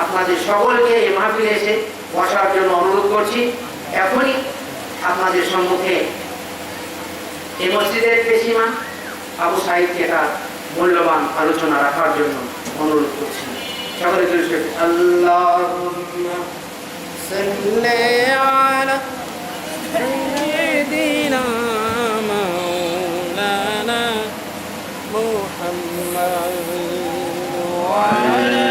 আপনাদের সকলকে এই মাহফিলে এসে বসার জন্য অনুরোধ করছি। এখনই আপনাদের সম্মুখে এই মসজিদের প্রেসিডেন্ট আবু সাঈদকে তার মূল্যবান আলোচনা রাখার জন্য অনুরোধ করছি। সকলে আল্লাহুম্মা সাল্লি আলা সাইয়্যিদিনা মাওলানা মুহাম্মাদ ওয়া আলা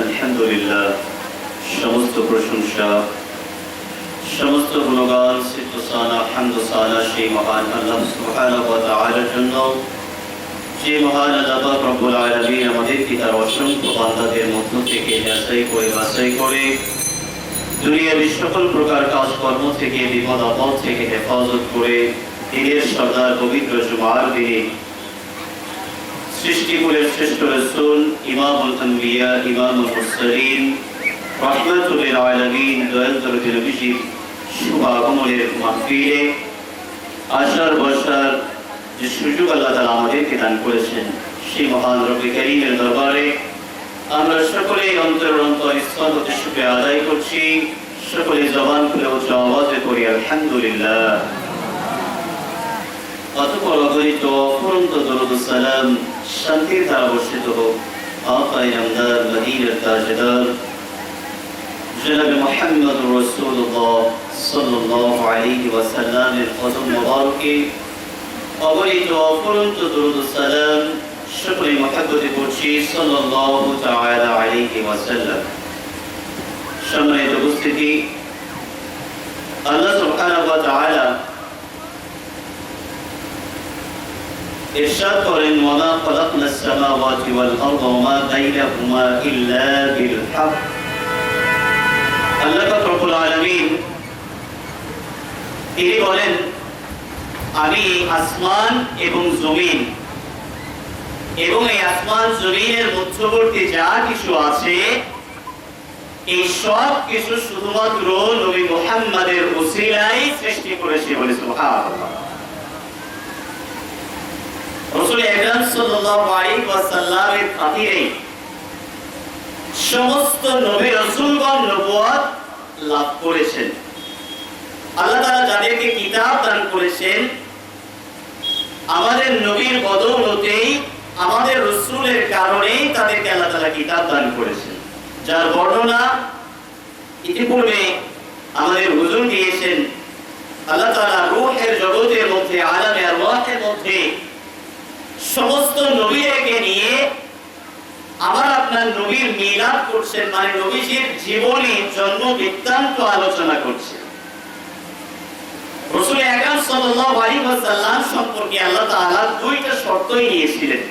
আলহামদুলিল্লাহ, সমস্ত প্রশংসা, সমস্ত গুণগান, সিফাত, হামদ ও সানা সেই মহান আল্লাহ সুবহানাহু ওয়া তাআলার জন্য, যে মহান আল্লাহ পাক রব্বুল আলামিন আমাদেরকে তার অসংখ্য বান্দাদের মধ্য থেকে যাচাই করে বাছাই করে দুনিয়ার সকল প্রকার কাজকর্ম থেকে, বিপদ আপদ থেকে হেফাজত করে দিনের সর্দার পবিত্র জুমার দিনে সৃষ্টিকুলের শ্রেষ্ঠ রাসূল ইমামুল আম্বিয়া ইমামুল মুরসালিন রাহমাতুল লিল আলামিন দয়াল দরদের নবীজির শুভ আগমনের মাহফিলে আসার বসার যে সুযোগ আল্লাহ তাআলা আমাদেরকে দান করেছেন, সেই মহান রব্বুল কারীমের দরবারে আমরা সকলেই অন্তরস্থল হতে শুকরিয়া আদায় করছি। সকলে জবান খুলে উচ্চ আওয়াজে পড়ি আলহামদুলিল্লাহ। অতঃপর অগণিত অফুরন্ত দরুদ ও সালাম শান্তির ধারা বর্ষিত হোক আকায়ে নামদার মদিনার তাজদার জনাবে মুহাম্মদুর রাসূলুল্লাহ সাল্লাল্লাহু আলাইহি ওয়াসাল্লামের কদম মোবারকে অগণিত অফুরন্ত দরুদ ও সালাম সকলে মহব্বতে পড়ছি সাল্লাল্লাহু তাআলা আলাইহি ওয়াসাল্লাম। সম্মানিত উপস্থিতি, আল্লাহ সুবহানাহু ওয়া তাআলা ইরশাদ করেন, ওয়ামা খালাকনাস সামাওয়াতি ওয়াল আরদা ওয়ামা বাইনাহুমা ইল্লা বিল হক। আল্লাহ পাক রব্বুল আলামিন তিনি বলেন, আমি আসমান এবং জমিন এবং এই আসমান জমিনের মধ্যবর্তী যা কিছু আছে এই সব কিছু শুধুমাত্র নবী মুহাম্মাদের ওসিলায় সৃষ্টি করেছে বলে সুবহানাল্লাহ। রাসূল আকরাম সাল্লাল্লাহু আলাইহি ওয়াসাল্লামের খাতিরে সমস্ত নবী রাসূলগণ নবুয়ত লাভ করেছেন। আল্লাহ তাআলা যাদেরকে কিতাব দান করেছেন আমাদের নবীর বদৌলতেই আমাদের রাসূলের কারণেই তাদেরকে আল্লাহ তাআলা কিতাব দান করেছেন, যার বর্ণনা ইতিপূর্বে আমাদের হুজুর দিয়েছেন। আল্লাহ তাআলা রূহের জগতের মধ্যে আলামে আরওয়াহের মধ্যে সমস্ত নবীদেরকে নিয়ে আমার আপনার নবীর মিলাদ করছেন, মানে নবীজির জীবনী জন্ম বৃত্তান্ত আলোচনা করছেন। রাসূল আকরাম সাল্লাল্লাহু আলাইহি ওয়াসাল্লাম সম্পর্কে আল্লাহ তাআলা দুইটা শর্তই নিয়েছিলেন।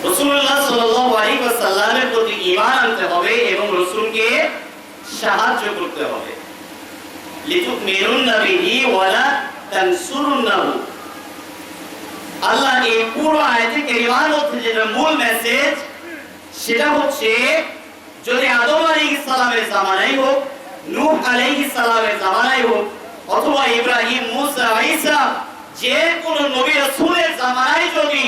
রাসূলুল্লাহ সাল্লাল্লাহু আলাইহি ওয়াসাল্লামের প্রতি ঈমান আনতে হবে এবং রাসূলকে সাহায্য করতে হবে। লিতুমিনুন বিহি ওয়ালা তানসুরুনহু। আল্লাহ এই পুরো আয়াতে কারিমার মধ্যে যেটা মূল মেসেজ সেটা হচ্ছে, যদি আদম আলাইহিস সালামের জামানায় হোক, নূহ আলাইহিস সালামের জামানায় হোক, অথবা ইব্রাহিম, মুসা, ঈসা, যে কোন নবী রাসূলের জামানায় যদি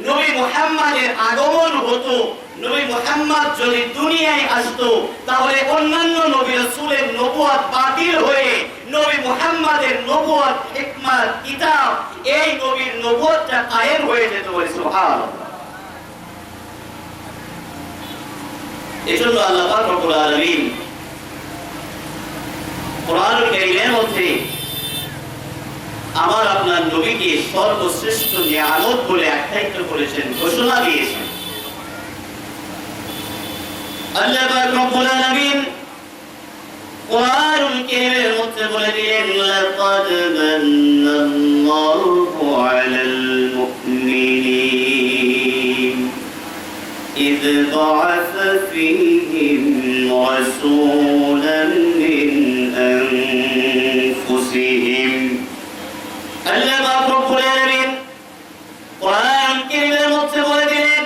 নবী মুহাম্মাদের আগমন হতো, নবী মুহাম্মদ যদি দুনিয়ায় আসতো, তাহলে অন্যান্য নবী রাসূলের নবুয়ত বাতিল হয়ে নবী মুহাম্মাদের নবুয়ত, হিকমত, কিতাব, এই নবীর নবুয়তটা কায়েম হয়ে যেত বলে সুবহানাল্লাহ। এজন্য আল্লাহ পাক রব্বুল আলামিন কোরআনুল কারীমের মধ্যে আমার আপনার নবীকে সর্বশ্রেষ্ঠ নিয়ামত বলে আখ্যায়িত করেছেন, ঘোষণা দিয়েছেন। আল্লাহ পাক রব্বুল আলামিন কোরআনুল কারীমের মধ্যে বলে দিলেন, লাকাদ মান্নাল্লাহু আলাল মুমিনিন ইয বা'আসা ফীহিম রাসূলান মিন আনফুসিহিম। আল্লাহ পাক রব্বুল আলামিন কোরআনুল কারীমের মধ্যে বলে দিলেন,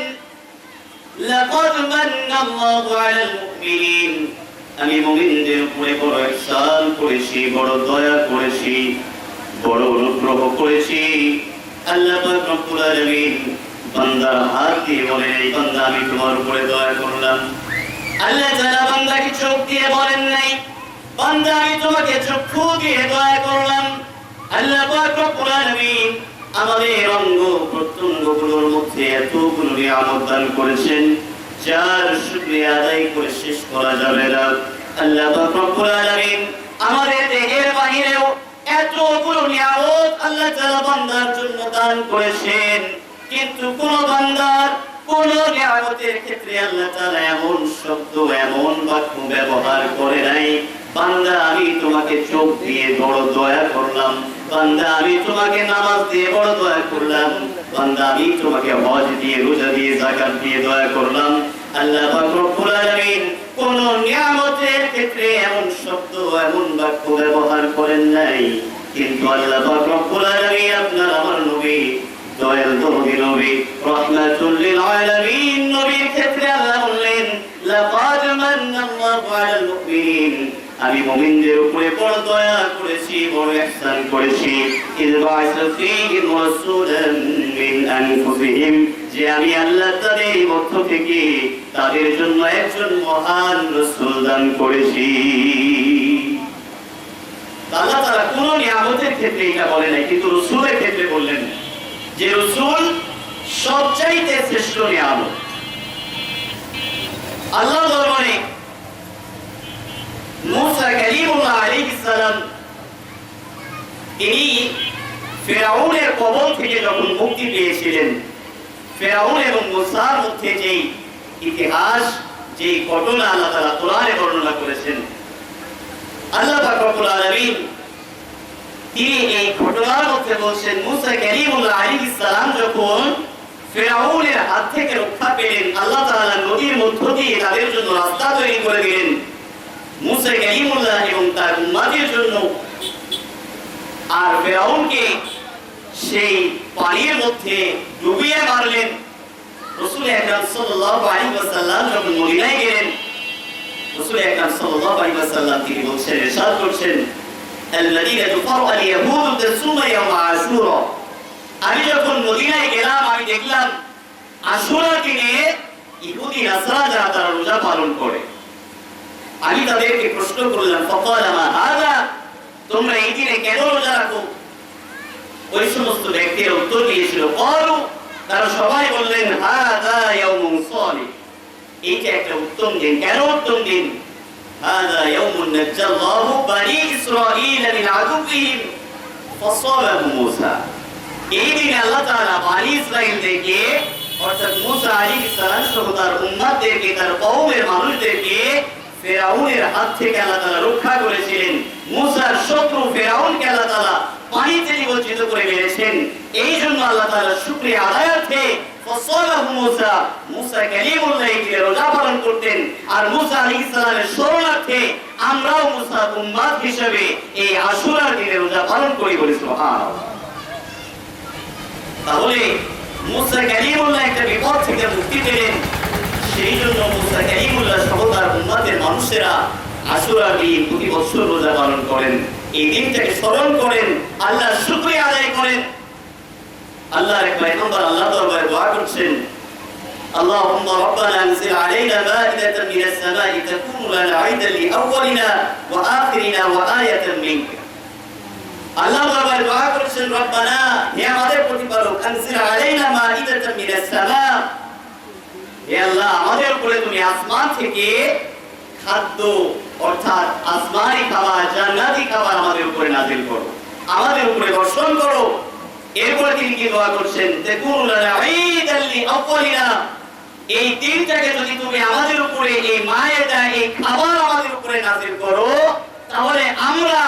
লাকাদ মান্নাল্লাহু আলাল মুমিনিন, আমি মুমিনদের উপরে বড় ইহসান করেছি, বড় দয়া করেছি, বড় অনুগ্রহ করেছি। আল্লাহ পাক রব্বুল আলামিন বান্দার হাত দিয়ে বলেন, এই বান্দা আমি তোমার উপরে দয়া করলাম। আল্লাহ তাআলা বান্দাকে চোখ দিয়ে বলেন নাই, বান্দা আমি তোমাকে চক্ষু দিয়ে দয়া করলাম। আল্লাহ পাক রব্বুল আলামিন আমাদের অঙ্গ প্রত্যঙ্গগুলোর মধ্যে এতগুলো নিয়ামত দান করেছেন, যার শুকরিয়া আদায় করে শেষ করা যাবে না। আল্লাহ পাক রব্বুল আলামিন আমাদের দেহের বাহিরেও এতগুলো নিয়ামত আল্লাহ তাআলা বান্দার জন্য দান করেছেন, কিন্তু কোন বান্দার কোন নিয়ামতের ক্ষেত্রে আল্লাহ তাআলা এমন শব্দ, এমন বাক্য ব্যবহার করে নাই, বান্দা আমি তোমাকে চোখ দিয়ে বড় দয়া করলাম, বান্দা আমি তোমাকে নামাজ দিয়ে বড় দয়া করলাম, বান্দা আমি তোমাকে হজ দিয়ে, রোজা দিয়ে, যাকাত দিয়ে দয়া করলাম। আল্লাহ পাক রব্বুল আলামিন কোন নিয়ামতের ক্ষেত্রে এমন শব্দ, এমন বাক্য ব্যবহার করেন নাই, কিন্তু আল্লাহ পাক রব্বুল আলামিন আপনার আমার নবী, দয়াল নবী, নবী রাহমাতুল লিল আলামিন নবীর ক্ষেত্রে আল্লাহ বললেন, লাকাদ মান্নাল্লাহু আলাল মুমিনিন, আমি মুমিনদের উপরে বড় দয়া করেছি, বড় ইহসান করেছি। ইয বা'আসা ফীহিম রাসূলান মিন আনফুসিহিম, যে আমি আল্লাহ তাদের মধ্য থেকে তাদের জন্য একজন মহান রাসূল দান করেছি। আল্লাহ তাআলা কোন নিয়ামতের ক্ষেত্রে এটা বলে নাই, কিন্তু রাসূলের ক্ষেত্রে বললেন যে রাসূল সবচাইতে শ্রেষ্ঠ নিয়ামত। আল্লাহ দরবারে মুসা কালিমুল্লাহ আলাইহিস সালাম তিনি ফিরআউনের কবল থেকে যখন মুক্তি পেয়েছিলেন, ফিরআউন এবং মুসার মধ্যে যে ইতিহাস, যে ঘটনা আল্লাহ তাআলা কোরআনে বর্ণনা করেছেন, আল্লাহ পাক রব্বুল আলামিন তিনি এই ঘটনার মধ্যে বলছেন, মুসা কালিমুল্লাহ আলাইহিস সালাম যখন ফিরআউনের হাত থেকে রক্ষা পেলেন, আল্লাহ তাআলা নদীর মধ্য দিয়ে তাদের জন্য রাস্তা তৈরি করে দিলেন। মুসা কালিমুল্লাহ এবং তার উম্মতের জন্য আর ফেরাউনকে সেই পানির মধ্যে ডুবিয়ে মারলেন। রাসূল আকরাম সাল্লাল্লাহু আলাইহি ওয়াসাল্লাম যখন মদিনায় গেলেন, রাসূল আকরাম সাল্লাল্লাহু আলাইহি ওয়াসাল্লাম তিনি বলছেন, ইরশাদ করছেন, আল-মাদিনাতু ফারআল ইয়াহুদ তাসুমু ইয়াওম আশুরা। আমি যখন মদিনায় গেলাম, আমি দেখলাম আশুরার দিনে ইহুদি নাসারা যারা তারা রোজা পালন করে। আমি তাদেরকে প্রশ্ন করলাম, ফাকাল মা হাযা, তোমরা এই দিনে কেন রোজা রাখো? ওই সমস্ত ব্যক্তিরা উত্তর দিয়েছিল, ক্বালু, তারা সবাই বললেন, হাযা ইয়াউমুন সালিহ, এইটা একটা উত্তম দিন। কেন উত্তম দিন? হাযা ইয়াউমুন নাজ্জাল্লাহু বানি ইসরাঈল মিন আদুবিহিম ফাসাবাহু মূসা। এই দিনে আল্লাহ তাআলা বানি ইসরাঈলদেরকে, অর্থাৎ মূসা আলাইহিস সালাম সহ তার উম্মতদেরকে, তার কওমের মানুষদেরকে ফেরাউনের হাত থেকে আল্লাহ তাআলা রক্ষা করেছিলেন। মূসার শত্রু ফেরাউনকে আল্লাহ তাআলা পানিতে নিমজ্জিত করে মেরেছেন। এই জন্য আল্লাহ তাআলা শুকরিয়া আদায়ার্থে ফাসাবাহু মূসা, মূসা কালিমুল্লাহ কে রোজা পালন করতেন। আর মূসা আলাইহিস সালামের শরণার্থে আমরাও মূসার উম্মত হিসেবে এই আশুরার দিনে রোজা পালন করি বলি সুবহানাল্লাহ। তাহলে মূসা কালিমুল্লাহ একটা বিপদ থেকে মুক্তি পেলেন। সেই জন্য মূসা কালিমুল্লাহ সহ তার উম্মতের মানুষেরা আশুরার দিন প্রতি বছর রোজা পালন করেন। এই দিনটাকে স্মরণ করেন, আল্লাহর শুকরিয়া আদায় করেন। আল্লাহর এক পয়গম্বর আল্লাহ দরবারে দোয়া করছেন, আল্লাহুম্মা রাব্বানা আনজিল আলাইনা মাইদাতাম মিনাস সামাই তাকুনু লানা ঈদান লিআউওয়ালিনা ওয়া আখিরিনা ওয়া আয়াতাম মিনকা। আল্লাহ দরবারে দোয়া করছেন, রব্বানা, হে আমাদের প্রতিপালক, আনজিল আলাইনা মাইদাতাম মিনাস সামা, হে আল্লাহ, আমাদের উপরে তুমি আসমান থেকে খাদ্য, অর্থাৎ আসমানি খাবার, জান্নাতি খাবার আমাদের উপরে নাযিল করো, আমাদের উপরে বর্ষণ করো। এরপরে তিনি কি দোয়া করছেন, তাকুনু লানা ঈদান লিআউওয়ালিনা, এই দিনটাকে যদি তুমি আমাদের উপরে, এই মায়েদা, এই খাবার আমাদের উপরে নাযিল করো, তাহলে আমরা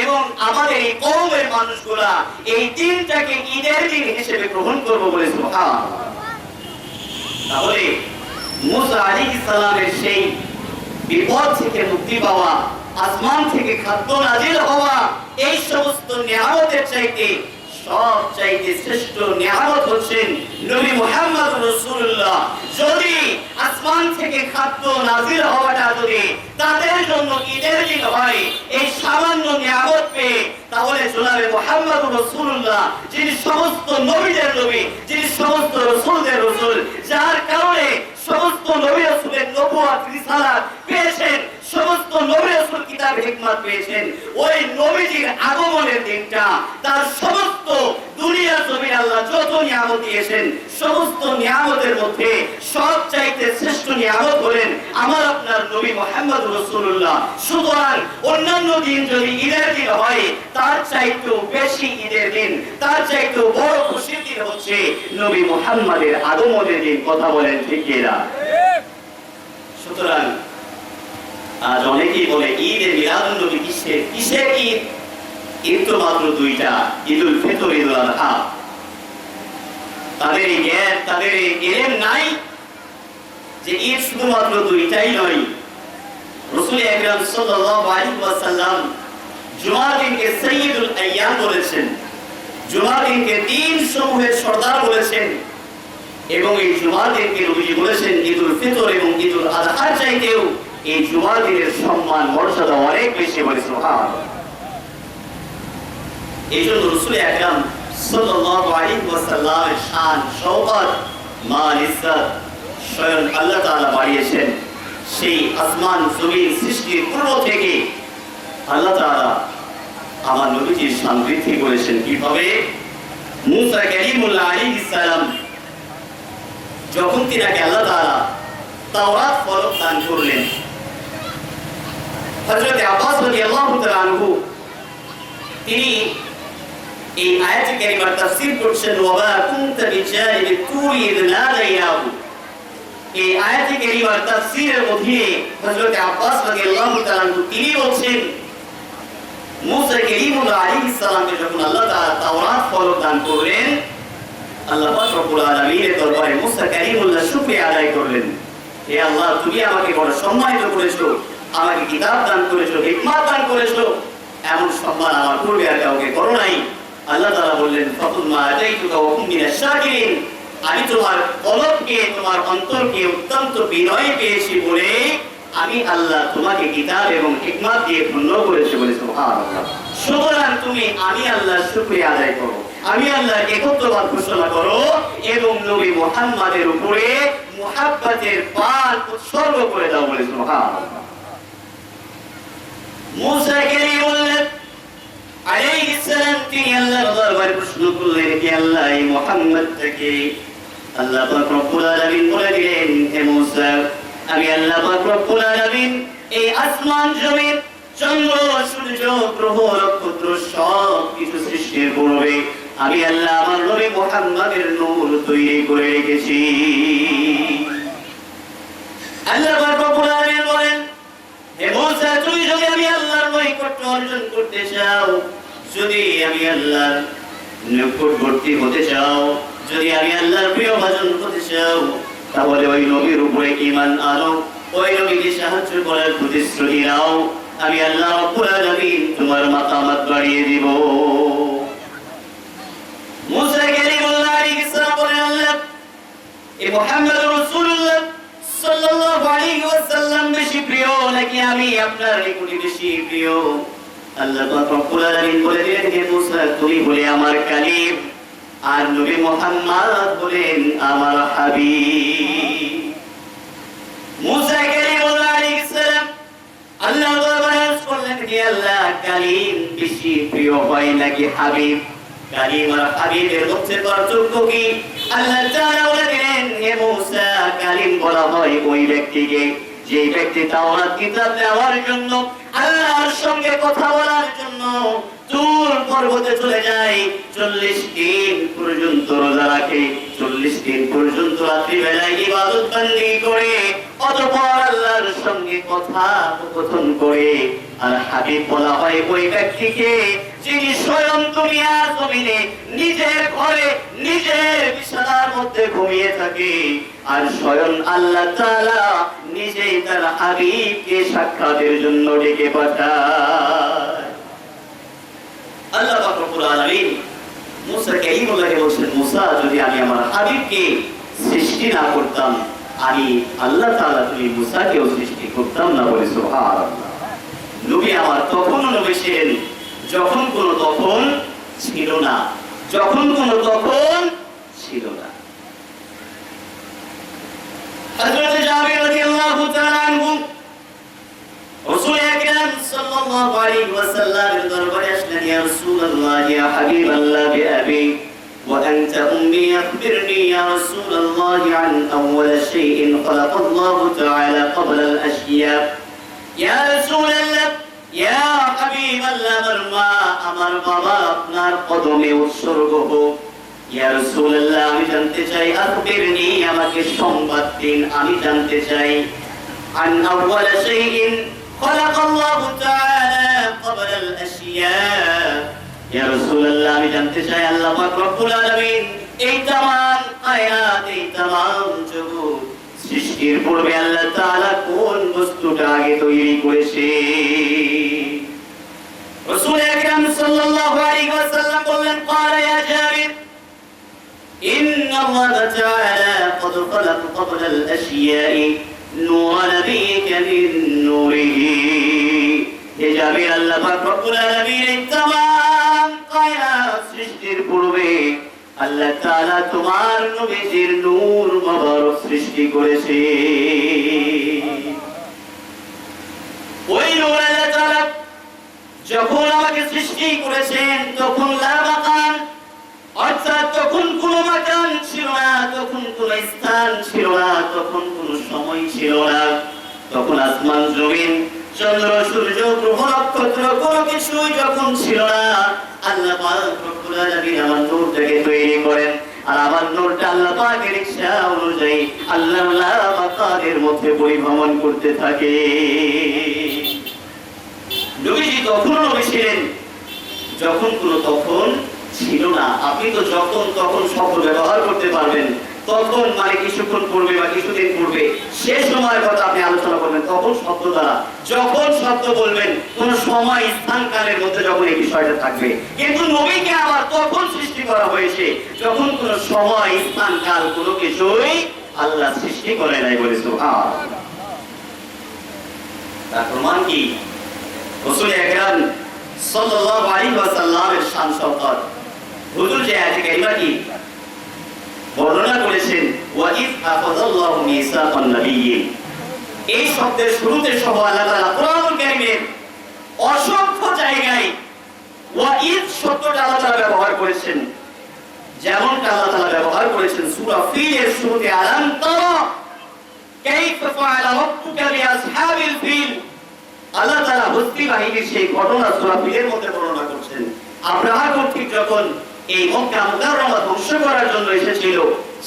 এবং আমাদের এই কওমের মানুষগুলা এই দিনটাকে ঈদের দিন হিসেবে গ্রহণ করব বলে সুবহানাল্লাহ। তাহলে মূসা আলাইহিস সালামের সেই বিপদ থেকে মুক্তি পাওয়া, আসমান থেকে খাদ্য নাযিল হওয়া, এই সমস্ত নিয়ামতের চাইতে সবচাইতে শ্রেষ্ঠ নিয়ামত হচ্ছেন নবী মুহাম্মদ রাসূলুল্লাহ। যদি আসমান থেকে খাদ্য নাযিল হওয়াটা যদি তাদের জন্য ঈদের দিন হয়, এই সামান্য নিয়ামত পেয়ে, তাহলে জনাবে মুহাম্মদ রাসূলুল্লাহ, যিনি সমস্ত নবীদের নবী, যিনি সমস্ত রাসূলদের রাসূল, যার কারণে সমস্ত নবী রাসূলের নবুয়ত রিসালাত পেয়েছেন, সমস্ত নবী রাসূল কিতাব হিকমত পেয়েছেন, ওই নবীজির আগমনের দিনটা, তার সমস্ত দুনিয়া জমিন আল্লাহ যত নিয়ামত দিয়েছেন, সমস্ত নিয়ামতের মধ্যে সবচাইতে শ্রেষ্ঠ নিয়ামত হলেন আমার আপনার নবী মুহাম্মদ রাসূলুল্লাহ। সুতরাং অন্যান্য দিন যদি ঈদের দিন হয়, তার চাইতেও বেশি ঈদের দিন, তার চাইতেও বড় খুশির দিন হচ্ছে নবী মুহাম্মদের আগমনের দিন। কথা বলেন ঠিক কিনা? সুতরাং আজ অনেকেই বলে ঈদ এ মিলাদুন নবী কিসের ঈদ? ঈদ তো মাত্র দুইটা, ঈদুল ফিতর, ঈদুল আযহা। তাদের এই জ্ঞান, তাদের এই ইলম নাই যে ঈদ শুধুমাত্র দুইটাই নয়। রাসূল আকরাম সাল্লাল্লাহু আলাইহি ওয়াসাল্লাম জুমার দিনকে সাইয়্যিদুল আইয়াম বলেছেন, জুমার দিনকে দিন সমূহের সর্দার বলেছেন, এবং এই জুমার দিনকে নবীজি বলেছেন ঈদুল ফিতর এবং ঈদুল আযহার চাইতেও এই জুমার দিনের সম্মান মর্যাদা অনেক বেশি বলে সুবহানাল্লাহ। এই জন্য রাসূল আকরাম সাল্লাল্লাহু আলাইহি ওয়াসাল্লামের শান, শওকত, মান, ইজ্জত স্বয়ং আল্লাহ তাআলা বাড়িয়েছেন। সেই আসমান জমিন সৃষ্টির পূর্ব থেকে আল্লাহ তাআলা আমার নবীজির শান বৃদ্ধি করেছেন। কিভাবে? মূসা কালিমুল্লাহ আলাইহিস সালাম যখন তিনাকে আল্লাহ তাআলা তাওরাত ফলক দান করলেন, হযরত আব্বাস রাদিয়াল্লাহু তাআলা আনহু তিনি এই আয়াতে কারিমার তাফসীর করছেন, ওয়া মা কুনতা বিজানিবি তুরি ইয নাদাইনাহু। এই আয়াতে কারিমার তাফসীরের মধ্যে হযরত আব্বাস রাদিয়াল্লাহু তাআলা আনহু তিনি বলছেন, মূসা কালিমুল্লাহ আলাইহিস সালামকে যখন আল্লাহ তাআলা তাওরাত ফলক দান করলেন, আল্লাহ পাক রব্বুল আলামিনের দরবারে মূসা কালিমুল্লাহ শুকরিয়া আদায় করলেন, হে আল্লাহ, তুমি আমাকে বড় সম্মানিত করেছো, আমাকে কিতাব দান করেছো, হিকমত দান করেছো, এমন সম্মান আমার পূর্বে আর কাউকে করো নাই। আল্লাহ তাআলা বললেন ফাকুল মা আতাইতুকা ওয়া কুম মিনাশ শাকিরিন, আমি তোমার কলবকে তোমার অন্তরকে অত্যন্ত বিনয় পেয়েছি বলে আমি আল্লাহ তোমাকে কিতাব এবং হিকমত দিয়ে ধন্য করেছি বলে সুবহানাল্লাহ। সুতরাং তুমি আমি আল্লাহর শুকরিয়া আদায় করো, আমি আল্লাহর একত্ববাদ ঘোষণা করো এবং নবী মুহাম্মাদের উপরে মুহাব্বতের পান উৎসর্গ করে দাও বলে সুবহানাল্লাহ। মুসা কালিমুল্লাহ আলাইহিস সালাম তিনি আল্লাহর দরবারে প্রশ্ন করলেন, হে আল্লাহ এই মুহাম্মদকে আল্লাহ পাক রব্বুল আলামিন বলে দিলেন, হে মুসা আমি আল্লাহ পাক রব্বুল আলামিন এই আসমান জমিন চন্দ্র সূর্য গ্রহ নক্ষত্র সব কিছু সৃষ্টির পূর্বে আমি আল্লাহ আমার নবী মুহাম্মাদের নূর তৈরি করে রেখেছি। আল্লাহ পাক রব্বুল আলামিন বলেন, হে মুসা তুমি যদি আমি আল্লাহর নৈকট্য অর্জন করতে চাও, যদি আমি আল্লাহর নিকটবর্তী হতে চাও, যদি আমি আল্লাহর প্রিয় ভাজন হতে চাও, তাহলে ওই নবীর উপরে ঈমান আনো, ওই নবীকে সাহায্য করার প্রতিশ্রুতি নাও, আমি আল্লাহ রাব্বুল আলামিন তোমার মাকামাত বাড়িয়ে দিব। মুসা কালিমুল্লাহ আলাইহিস সালাম বলেন, আল্লাহ এই মুহাম্মদ রাসূলুল্লাহ সাল্লাল্লাহু আলাইহি ওয়াসাল্লাম বেশি প্রিয় নাকি আমি আপনার নিকটে বেশি প্রিয়? আল্লাহ পাক রব্বুল আলামিন বলে দিলেন, হে মুসা তুমি বলে আমার কালিম, আর নবী মুহাম্মদ বলেন আমার হাবিব। মুসা কালিমুল্লাহ আলাইহিস সালাম আল্লাহ দরবারে বললেন, হে আল্লাহ কালিম বেশি প্রিয় হয় নাকি হাবিব? কালিম আর হাবিবের মধ্যে পার্থক্য কি? আল্লাহ তাআলা বলে দিলেন, হে মুসা কালিম বলা হয় ওই ব্যক্তিকে যে ব্যক্তি তাওরাত কিতাব নেওয়ার জন্য আল্লাহর সঙ্গে কথা বলার জন্য তুর পর্বতে চলে যায়, 40 দিন পর্যন্ত রোজা রাখে, 40 দিন পর্যন্ত রাত্রি বেলায় ইবাদত বন্দেগী করে, অতঃপর আল্লাহর সঙ্গে কথোপকথন করে। আর হাবিব বলা হয় ওই ব্যক্তিকে যিনি স্বয়ং দুনিয়ার জমিনে নিজের ঘরে নিজের বিছানার মধ্যে ঘুমিয়ে থাকে, আর স্বয়ং আল্লাহ তাআলা নিজেই তার হাবিবকে সাক্ষাতের জন্য ডেকে পাঠায়। আল্লাহ পাক রব্বুল আলামিন মুসা কালিমুল্লাহকে বলছেন, মুসা যদি আমি আমার হাবিবকে সৃষ্টি না করতাম, আমি আল্লাহ তাআলা তুমি মুসাকেও সৃষ্টি করতাম না বলে সুবহানাল্লাহ। নবী আমার তখনও নবী ছিলেন যখন কোনো তখন ছিল না, যখন কোনো তখন ছিল না। হযরত জাবির রাদিয়াল্লাহু তাআলা আনহু রাসূল আকরাম সাল্লাল্লাহু আলাইহি ওয়াসাল্লামের দরবারে আসলেন, ইয়া রাসূলুল্লাহ ইয়া হাবিবাল্লাহ বিআবি ওয়া আনতা উম্মি আখবিরনি ইয়া রাসূলুল্লাহ আন আউওয়াল শাইইন খালাকাল্লাহু তাআলা ক্বাবলা আল আশিয়া। ইয়া রাসূলুল্লাহ ইয়া হাবিবাল্লাহ আমার মা আমার বাবা আপনার কদমে উৎসর্গ হোক। ইয়া রাসূলুল্লাহ আমি জানতে চাই, আখবিরনি আমাকে সংবাদ দিন, আমি জানতে চাই আন আউওয়াল শাইইন খালাকাল্লাহু তাআলা ক্বাবলা আল আশিয়া। ইয়া রাসূলুল্লাহ আমি জানতে চাই আল্লাহ পাক রব্বুল আলামিন এই तमाम আয়াত এই तमाम জগৎ সৃষ্টির পূর্বে আল্লাহ তাআলা কোন বস্তুটা আগে তৈরি করেছে? রাসূল আকরাম সাল্লাল্লাহু আলাইহি ওয়াসাল্লাম বললেন, ক্বালা ইয়া জাবির ইন্নাল্লাহ তাআলা ক্বাদ খালাকা ক্বাবলা আল আশিয়া'i নূর নবিয়্যিকা মিন নূরিহি। হে জাবির আল্লাহ পাক রব্বুল আলামিন এই तमाम কায়নাত সৃষ্টির পূর্বে আল্লাহ তাআলা তোমার নবীজির নূর মুবারক সৃষ্টি করেছে। ওই নূর আল্লাহ তাআলা যখন আমাকে সৃষ্টি করেছেন তখন লা মাকান, অর্থাৎ তখন কোনো মাকান ছিল না, তখন কোনো স্থান ছিল না, তখন কোনো সময় ছিল না, তখন আসমান জমিন চন্দ্র সূর্য গ্রহ নক্ষত্র কোনো কিছুই যখন ছিল না, আল্লাহ পাক রব্বুল আলামিন আমার নূরটাকে তৈরি করেন। আর আমার নূরটা আল্লাহ পাকের ইচ্ছা অনুযায়ী আল্লাহ মাকানের মধ্যে পরিভ্রমণ করতে থাকে। নবীজি তখন নবী ছিলেন যখন কোনো তখন ছিল না। আপনি তো যখন তখন শব্দ ব্যবহার করতে পারবেন, তখন মানে কিছুক্ষণ পূর্বে বা কিছুদিন পূর্বে সে সময়ের কথা আপনি আলোচনা করবেন, তখন শব্দ দ্বারা যখন শব্দ বলবেন কোন সময় স্থান কালের মধ্যে যখন এই বিষয়টা থাকবে। কিন্তু নবীকে আবার তখন সৃষ্টি করা হয়েছে যখন কোন সময় স্থান কাল কোনো কিছুই আল্লাহ সৃষ্টি করে নাই, বলে সুবহানাল্লাহ। তার প্রমাণ কি? রাসূল আকরাম সাল্লাল্লাহু আলাইহি ওয়াসাল্লামের শান শওকত হুজুর যে আয়াতে কারিমাটি বর্ণনা করেছেন, ওয়াইদ আখাযাল্লাহু মিসাকান নাবিয়্যিন, এই শব্দের শুরুতে সহ আল্লাহ তাআলা কোরআনুল কারীমের অসংখ্য জায়গায় ওয়াইদ শব্দটা আল্লাহ তাআলা ব্যবহার করেছেন। যেমনটা আল্লাহ তাআলা ব্যবহার করেছেন সূরা ফিলের শুরুতে, আলাম তারা কাইফা ফাআলা রাব্বুকা বিআসহাবিল ফিল। আল্লাহ তাআলা হস্তি বাহিনীর সেই ঘটনা সূরা ফিলের মধ্যে বর্ণনা করছেন। আব্রাহা কর্তৃক যখন এই মক্কা মুকাররমা ধ্বংস করার জন্য এসেছিল,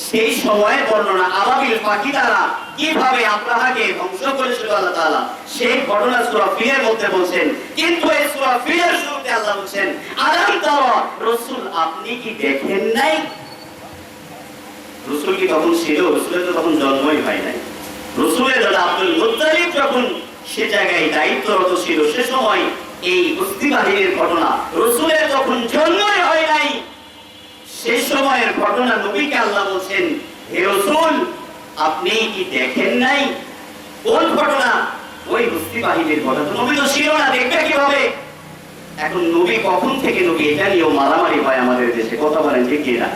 সেই সময়ের বর্ণনা আবাবিল পাখি দ্বারা কিভাবে আব্রাহাকে ধ্বংস করেছিল আল্লাহ তাআলা, সেই ঘটনা সূরা ফিলের মধ্যে বলছেন। কিন্তু এই সূরা ফিলের শুরুতে আল্লাহ বলছেন, আলাম তারা, রাসূল আপনি কি দেখেন নাই? রাসূল কি তখন ছিল? রাসূলের তো তখন জন্মই হয় নাই। রাসূলের দাদা আব্দুল মুত্তালিব যখন সে জায়গায় দায়িত্বরত ছিল, সে সময় এই হস্তি বাহিনীর ঘটনা, রাসূলের তখন জন্মই হয় নাই। সেই সময়ের ঘটনা নবীকে আল্লাহ বলছেন, হে রাসূল আপনি কি দেখেন নাই? কোন ঘটনা? ওই হস্তি বাহিনীর ঘটনা। নবী তো ছিল না, দেখবে কিভাবে? এখন নবী কখন থেকে নবী, এটা নিয়েও মারামারি হয় আমাদের দেশে, কথা বলেন ঠিক কিনা?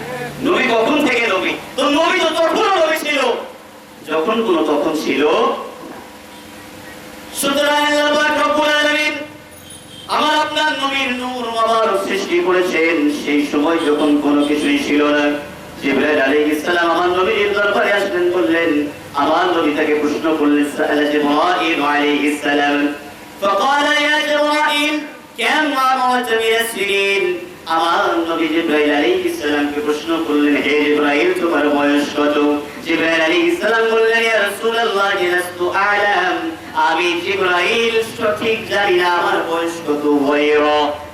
নবী কখন থেকে নবী? তো নবী তো তখনও নবী ছিল, যখন কোন তখন ছিল। সুতরাং আল্লাহ পাক রব্বুল আলামিন আমার আপনার নবীর নূর মোবারক সৃষ্টি করেছেন সেই সময় যখন কোনো কিছুই ছিল না। জিবরাইল আলাইহিস সালাম আমার নবীর দরবারে আসলেন, বললেন, আমার নবী তাকে প্রশ্ন করলেন, সাআলা জিবরাইল আলাইহিস সালাম فقال يا جبرائيل كم عمرت من السنين। আমার নবী জিবরাইল আলাইহিস সালামকে প্রশ্ন করলেন, হে জিবরাইল তোমার বয়স কত? জিবরাইল আলাইহিস সালাম বললেন, ইয়া রাসূলুল্লাহ লাস্তু আ'লাম, আমি জিবরাইল সঠিক জানি না আমার বয়স কত।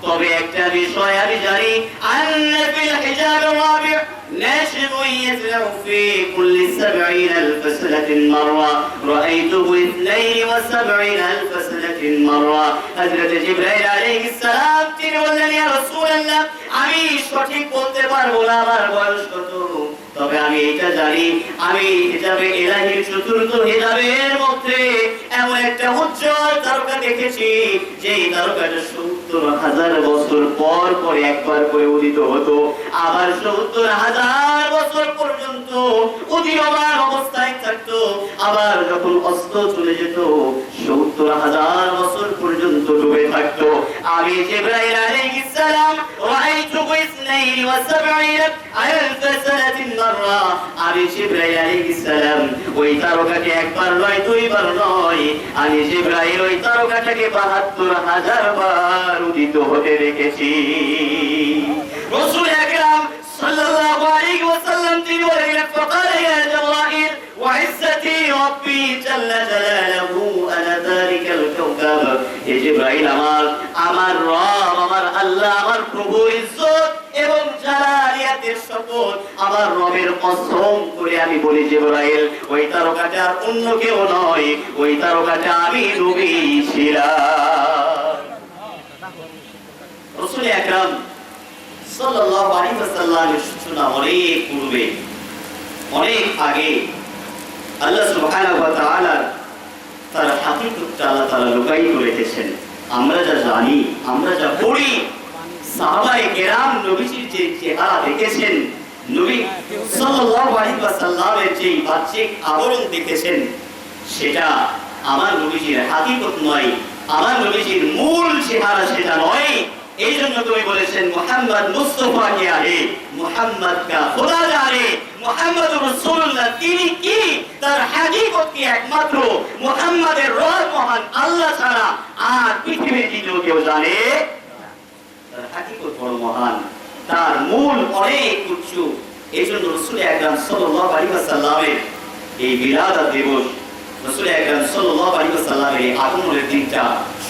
তবে একটা বিষয় আমি জানি, আন্না ফিল হিজাব রাবি' ناشب يزرع في كل 70,000 سنة مرة رأيته 72,000 سنة مرة। حضرت জিবরাইল আলাইহিস সালাম তিনি বললেন, ইয়া রাসূলুল্লাহ আমি সঠিক বলতে পারবো না আমার বয়স কত, তবে আমি এটা জানি আমি হিজাবে ইলাহির চতুর্থ হিজাবের মধ্যে এমন একটা উজ্জ্বল তারকা দেখেছি, যে তারকাটা 70,000 বছর পর পর একবার করে উদিত হতো, আবার 70,000 বছর পর্যন্ত উদীয়মান অবস্থায় থাকতো, আবার যখন অস্ত চলে যেত 70,000 বছর পর্যন্ত ডুবে থাকতো। আমি জিবরাইল আলাইহিস সালাম রাআইতু 72,000 سنة مرة। আমি জিবরাইল আলাইহিস সালাম ওই তারকাকে একবার নয় দুইবার নয়, আমি জিবরাইল ওই তারকাটাকে 72,000 বার উদিত হতে দেখেছি। রাসূল আকরাম সাল্লাল্লাহু আলাইহি ওয়াসাল্লাম তিনি বলেন, فقال يا جبرائيل وعزتي ربي جل جلاله انا ذلك الكوكب। হে জিবরাইল আমার রব, আমার আল্লাহ, আমার প্রভুর ইজ্জত এবং জালালিয়াতের শপথ, আমার রবের কসম করে আমি বলি জিবরাইল ওই তারকাটা অন্য কেউ নয়, ওই তারকাটা আমি নবী ছিলাম। রাসূল আকরাম সাল্লাল্লাহু আলাইহি ওয়াসাল্লামের সূচনা অনেক পূর্বে, অনেক আগে আল্লাহ সুবহানাহু ওয়া তাআলা তার হাকিকতটা আল্লাহ তাআলা লুকায়িত রেখেছেন। আমরা যা জানি, আমরা যা পড়ি, সাহাবায়ে কেরাম নবীজির যে চেহারা দেখেছেন, নবী সাল্লাল্লাহু আলাইহি ওয়াসাল্লামের যে বাহ্যিক আবরণ দেখেছেন, সেটা আমার নবীজির হাকিকত নয়, আমার নবীজির মূল চেহারা সেটা নয়। এই জন্য তুমি বলেছেন মুহাম্মদ মুস্তাফা কিয়া হে, মুহাম্মদ কা খোদা জানে, মুহাম্মদুর রাসূলুল্লাহ তিনি কি, তার হাকিকত কি একমাত্র মুহাম্মাদের রব মহান আল্লাহ ছাড়া আর পৃথিবীর দ্বিতীয় কেউ জানে? তার হাকিকত বড় মহান, তার মূল অনেক উচ্চ। এই জন্য রাসূল আকরাম সাল্লাল্লাহু আলাইহি ওয়াসাল্লামের এই মিলাদ দিবস, রাসূল আকরাম সাল্লাল্লাহু আলাইহি ওয়াসাল্লামের আগমনের দিনটা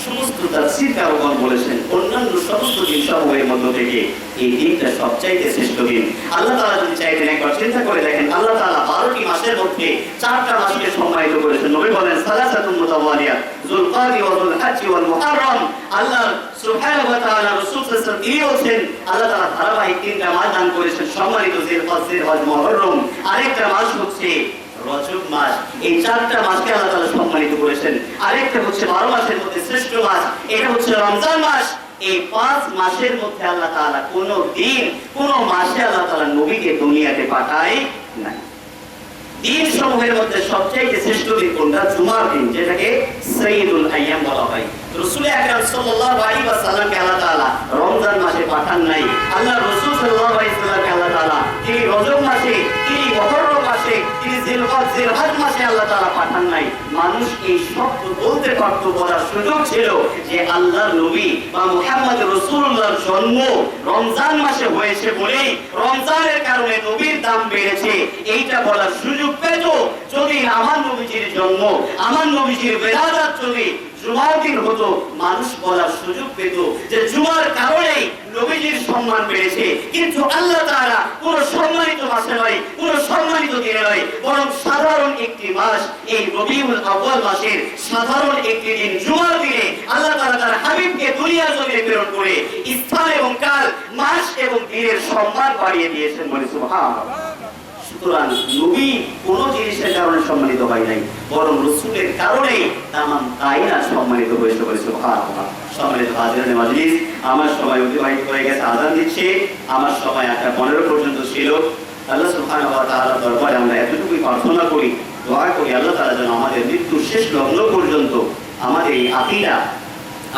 সমস্ত তাফসীর কারকগণ বলেছেন অন্যান্য সমস্ত দিন সমূহের মধ্য থেকে এই দিনটা সবচাইতে শ্রেষ্ঠ দিন। আল্লাহ তাআলা যদি চাইতেন, একবার চিন্তা করে দেখেন, আল্লাহ তাআলা 12টি মাসের মধ্যে 4টা মাসকে সম্মানিত করেছেন। নবী বলেন সালাসাতুন মুতাওয়ালিয়া, যুলকাদি ওয়া যুলহজ্জ ওয়াল মুহররম। আল্লাহ সুবহানাহু ওয়া তাআলা রাসূল সাল্লাল্লাহু আলাইহি ওয়াসাল্লাম তিনি বলেছেন আল্লাহ তাআলা ধারাবাহিক 3টা মাস দান করেছেন সম্মানিত, জিলহজ, মুহররম, আরেকটা মাস হচ্ছে রজব মাস। এই 4টা মাসকে আল্লাহ তাআলা সম্মানিত করেছেন। আরেকটা হচ্ছে 12 মাসের মধ্যে শ্রেষ্ঠ মাস, এটা হচ্ছে রমজান মাস। এই 5 মাসের মধ্যে আল্লাহ তাআলা কোনো দিন কোনো মাসে আল্লাহ তাআলা নবীকে দুনিয়াতে পাঠায় নাই। দিন সমূহের মধ্যে সবচেয়ে শ্রেষ্ঠ দিন কোনটা? জুমার দিন, যেটাকে সাইয়্যিদুল আইয়াম বলা হয়। রাসূল আকরাম সাল্লাল্লাহু আলাইহি ওয়াসাল্লামকে আল্লাহ তাআলা রমজান মাসে পাঠান নাই। আল্লাহ রাসূল সাল্লাল্লাহু আলাইহি ওয়াসাল্লামকে আল্লাহ তাআলা তিনি রজব মাসে, তিনি মুহররম মাসে, তিনি জিলহজ মাসে আল্লাহ তাআলা পাঠান নাই। মানুষ এই শব্দ বলতে পারত, বলার সুযোগ ছিল যে আল্লাহর নবী বা মুহাম্মদ রাসূলুল্লাহর জন্ম রমজান মাসে হয়েছে বলে রমজানের কারণে নবীর দাম বেড়েছে, এইটা বলার সুযোগ পেত। যদি আমার নবীজির জন্ম, আমার নবীজির বিরাদাত যদি জুমার দিন হতো, মানুষ বলার সুযোগ পেত যে জুমার কারণে নবীজির সম্মান বেড়েছে। কিন্তু আল্লাহ তাআলা কোন সম্মানিত মাসে নয়, কোন সম্মানিত দিনে নয়, বরং সাধারণ একটি মাস, এই রবিউল আউয়াল মাসের সাধারণ একটি দিন জুমার দিনে আল্লাহ তাআলা তার হাবিবকে দুনিয়ার জমিনে প্রেরণ করে স্থান এবং কাল, মাস এবং দিনের সম্মান বাড়িয়ে দিয়েছেন বলে সুবহানাল্লাহ। সুতরাং নবী কোন জিনিসের কারণে সম্মানিত হয় নাই, বরং রাসূলের কারণে তাম কায়নাত সম্মানিত হয়েছে বলে সুবহানাল্লাহ। সম্মানিত হাজিরানে মাজলিস, আমার সময় অতিবাহিত হয়ে গেছে, আযান দিচ্ছে। আমার সময় 8:15 পর্যন্ত ছিল। আল্লাহ সুবহানাহু ওয়া তাআলার দরবারে আমরা এতটুকুই প্রার্থনা করি, দোয়া করি আল্লাহ তাআলা যেন আমাদের মৃত্যুর শেষ লগ্ন পর্যন্ত আমাদের এই আকীদা,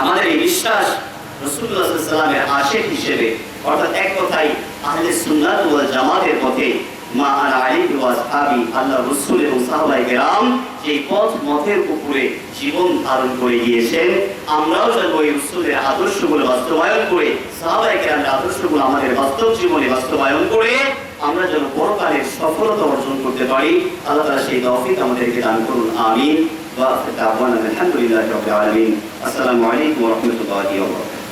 আমাদের এই বিশ্বাস রাসূলুল্লাহ সাল্লাল্লাহু আলাইহি ওয়াসাল্লামের আশিক হিসেবে, অর্থাৎ এক কথায় আহলে সুন্নাত ওয়াল জামাতের পথে মা আনা আলাইহি ওয়া আসহাবি, আল্লাহ রাসূল এবং সাহাবায়ে কেরাম যে পথ মতের উপরে জীবন ধারণ করে গিয়েছেন, আমরাও যেন ওই রাসূলের আদর্শগুলো বাস্তবায়ন করে, সাহাবায়ে কেরামের আদর্শগুলো আমাদের বাস্তব জীবনে বাস্তবায়ন করে আমরা যেন পরকালের সফলতা অর্জন করতে পারি। আল্লাহ তাআলা সেই তৌফিক আমাদেরকে দান করুন, আমিন। ওয়া আখিরু দাওয়ানা আলহামদুলিল্লাহি রাব্বিল আলামিন। আসসালামু আলাইকুম ওয়া রাহমাতুল্লাহি ওয়া বারাকাতুহু।